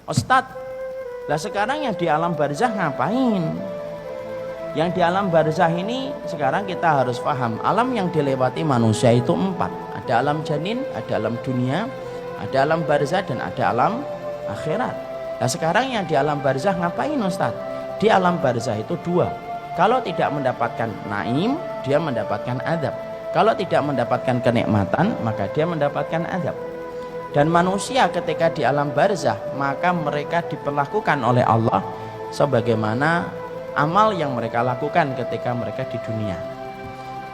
Ustadz, lah sekarang yang di alam barzah ngapain? Yang di alam barzah ini sekarang kita harus paham, alam yang dilewati manusia itu 4. Ada alam janin, ada alam dunia, ada alam barzah, dan ada alam akhirat. Nah sekarang yang di alam barzah ngapain Ustadz? Di alam barzah itu 2. Kalau tidak mendapatkan naim, dia mendapatkan adab. Kalau tidak mendapatkan kenikmatan, maka dia mendapatkan adab. Dan manusia ketika di alam barzah, maka mereka diperlakukan oleh Allah sebagaimana amal yang mereka lakukan ketika mereka di dunia.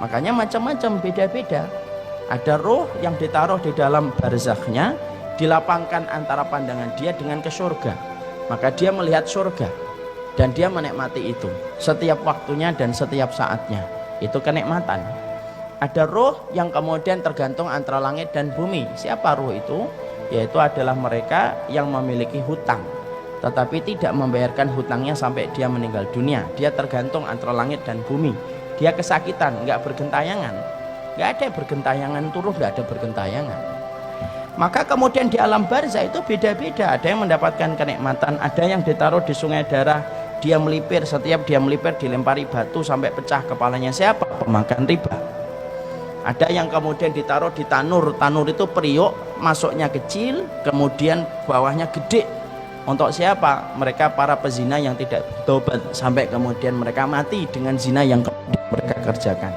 Makanya macam-macam, beda-beda. Ada roh yang ditaruh di dalam barzahnya, dilapangkan antara pandangan dia dengan ke surga. Maka dia melihat surga dan dia menikmati itu setiap waktunya dan setiap saatnya. Itu kenikmatan. Ada roh yang kemudian tergantung antara langit dan bumi. Siapa roh itu? Yaitu adalah mereka yang memiliki hutang, tetapi tidak membayarkan hutangnya sampai dia meninggal dunia. Dia tergantung antara langit dan bumi. Dia kesakitan, nggak bergentayangan. Nggak ada bergentayangan turun, nggak ada bergentayangan. Maka kemudian di alam barzah itu beda-beda. Ada yang mendapatkan kenikmatan, ada yang ditaruh di sungai darah, dia melipir, setiap dia melipir dilempari batu sampai pecah kepalanya. Siapa? Pemakan riba. Ada yang kemudian ditaruh di tanur, tanur itu periuk, masuknya kecil, kemudian bawahnya gede. Untuk siapa? Mereka para pezina yang tidak bertobat sampai kemudian mereka mati dengan zina yang mereka kerjakan.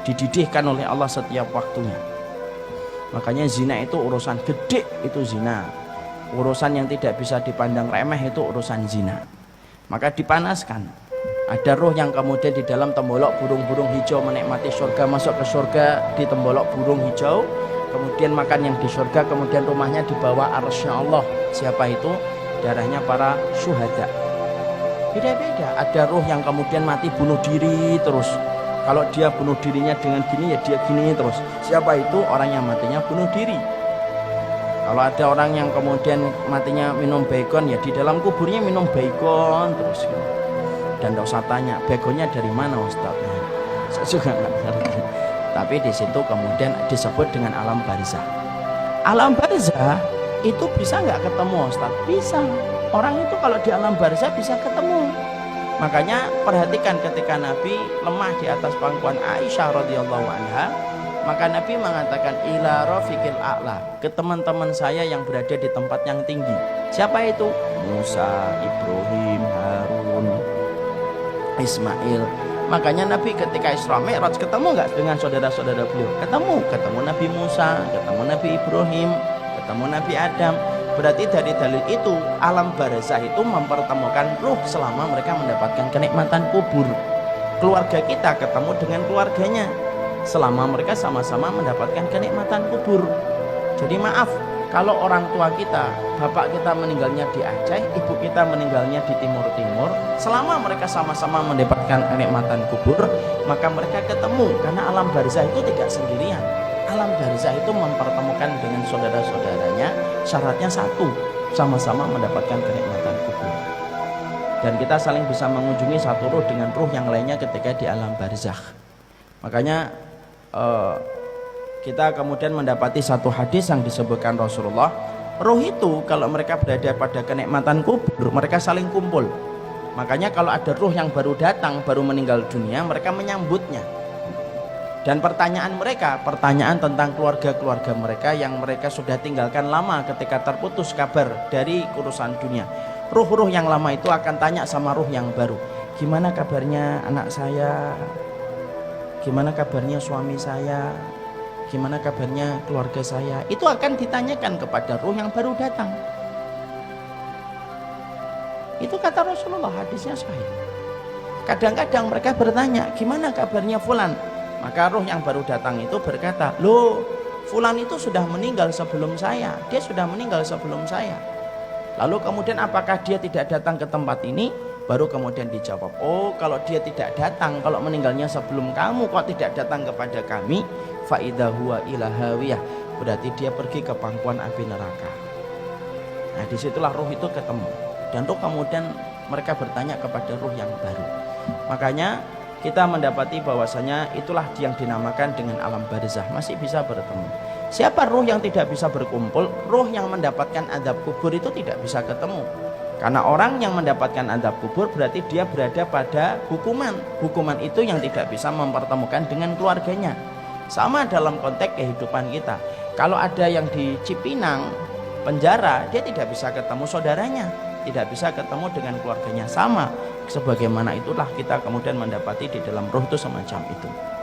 Dididihkan oleh Allah setiap waktunya. Makanya zina itu urusan gede, itu zina. Urusan yang tidak bisa dipandang remeh itu urusan zina. Maka dipanaskan. Ada roh yang kemudian di dalam tembolok burung-burung hijau menikmati surga, masuk ke surga di tembolok burung hijau, kemudian makan yang di surga, kemudian rumahnya di bawah arsy Allah. Siapa itu? Darahnya para syuhada. Beda-beda. Ada roh yang kemudian mati bunuh diri terus. Kalau dia bunuh dirinya dengan gini, ya dia gini terus. Siapa itu? Orang yang matinya bunuh diri. Kalau ada orang yang kemudian matinya minum baygon, ya di dalam kuburnya minum baygon terus. Dan tidak usah tanya, baygonnya dari mana Ustaz? Saya juga nggak ngerti. Tapi di situ kemudian disebut dengan alam barzah. Alam barzah itu bisa nggak ketemu Ustaz? Bisa. Orang itu kalau di alam barzah bisa ketemu. Makanya perhatikan ketika Nabi lemah di atas pangkuan Aisyah radhiyallahu anha, maka Nabi mengatakan ila rafiqil a'la, ke teman-teman saya yang berada di tempat yang tinggi. Siapa itu? Musa, Ibrahim, Harun, Ismail. Makanya Nabi ketika Isra Mi'raj ketemu nggak dengan saudara-saudara beliau? Ketemu Nabi Musa, ketemu Nabi Ibrahim, ketemu Nabi Adam. Berarti dari dalil itu alam barzah itu mempertemukan ruh selama mereka mendapatkan kenikmatan kubur. Keluarga kita ketemu dengan keluarganya selama mereka sama-sama mendapatkan kenikmatan kubur. Jadi maaf, kalau orang tua kita, bapak kita meninggalnya di Aceh, ibu kita meninggalnya di Timur-Timur, selama mereka sama-sama mendapatkan kenikmatan kubur, maka mereka ketemu. Karena alam barzah itu tidak sendirian. Alam barzah itu mempertemukan dengan saudara-saudaranya, syaratnya satu, sama-sama mendapatkan kenikmatan kubur. Dan kita saling bisa mengunjungi satu ruh dengan ruh yang lainnya ketika di alam barzah. Makanya kita kemudian mendapati satu hadis yang disebutkan Rasulullah, roh itu kalau mereka berada pada kenikmatan kubur, mereka saling kumpul. Makanya kalau ada ruh yang baru datang, baru meninggal dunia, mereka menyambutnya. Dan pertanyaan mereka, pertanyaan tentang keluarga-keluarga mereka yang mereka sudah tinggalkan lama ketika terputus kabar dari urusan dunia. Ruh-ruh yang lama itu akan tanya sama ruh yang baru, gimana kabarnya anak saya, gimana kabarnya suami saya, gimana kabarnya keluarga saya. Itu akan ditanyakan kepada ruh yang baru datang. Itu kata Rasulullah, hadisnya sahih. Kadang-kadang mereka bertanya, gimana kabarnya fulan? Maka ruh yang baru datang itu berkata, loh fulan itu sudah meninggal sebelum saya, dia sudah meninggal sebelum saya. Lalu kemudian apakah dia tidak datang ke tempat ini? Baru kemudian dijawab, oh kalau dia tidak datang, kalau meninggalnya sebelum kamu kok tidak datang kepada kami, fa idza huwa ila hawiyah, berarti dia pergi ke pangkuan api neraka. Nah disitulah ruh itu ketemu. Dan ruh kemudian mereka bertanya kepada ruh yang baru. Makanya kita mendapati bahwasanya itulah yang dinamakan dengan alam barzah, masih bisa bertemu. Siapa ruh yang tidak bisa berkumpul? Ruh yang mendapatkan azab kubur itu tidak bisa ketemu. Karena orang yang mendapatkan azab kubur berarti dia berada pada hukuman. Hukuman itu yang tidak bisa mempertemukan dengan keluarganya. Sama dalam konteks kehidupan kita. Kalau ada yang di Cipinang penjara, dia tidak bisa ketemu saudaranya, tidak bisa ketemu dengan keluarganya. Sama sebagaimana itulah kita kemudian mendapati di dalam ruh itu semacam itu.